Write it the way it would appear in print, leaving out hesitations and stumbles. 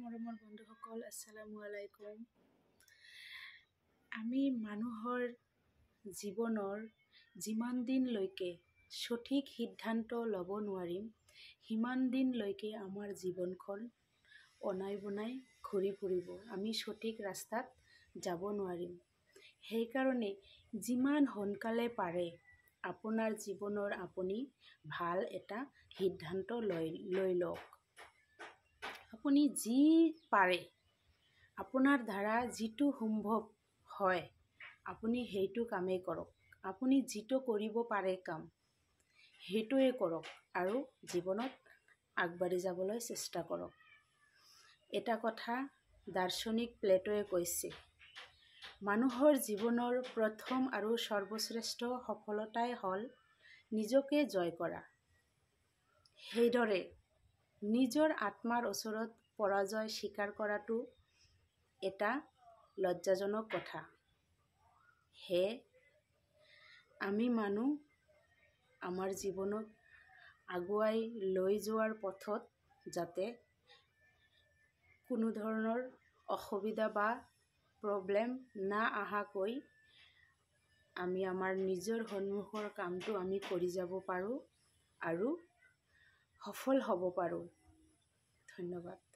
মৰমৰ বন্ধুসকল, আসসালামু আলাইকুম। আমি মানুহৰ জীৱনৰ যিমান দিনলৈকে সঠিক সিদ্ধান্ত ল'ব নোৱাৰিম, সিমান দিনলৈকে আমাৰ জীৱনখন অনাই বনাই ঘূৰি ফুৰিব। আমি সঠিক ৰাস্তাত যাব নোৱাৰিম। সেইকাৰণে যিমান সোনকালে পাৰে আপোনাৰ জীৱনৰ আপুনি ভাল এটা সিদ্ধান্ত লৈ লওক। আপুনি যি পাৰে, আপোনাৰ দ্বাৰা যিটো সম্ভৱ হয়, আপুনি সেইটো কামেই কৰক। আপুনি যিটো কৰিব পাৰে কাম, সেইটোৱে কৰক আৰু জীৱনত আগবাঢ়ি যাবলৈ চেষ্টা কৰক। এটা কথা দাৰ্শনিক প্লেটোৱে কৈছে, মানুহৰ জীৱনৰ প্ৰথম আৰু সৰ্বশ্ৰেষ্ঠ সফলতাই হ'ল নিজকে জয় কৰা। সেইদৰে নিজৰ আত্মাৰ ওচৰত পৰাজয় স্বীকাৰ কৰাটো এটা লজ্জাজনক কথা। সেয়ে আমি মানুহ আমাৰ জীৱনক আগুৱাই লৈ যোৱাৰ পথত যাতে কোনো ধৰণৰ অসুবিধা বা প্ৰব্লেম নাআহাকৈ আমি আমাৰ নিজৰ সন্মুখৰ কামটো আমি কৰি যাব পাৰোঁ আৰু সফল হ'ব পাৰোঁ। ধন্যবাদ।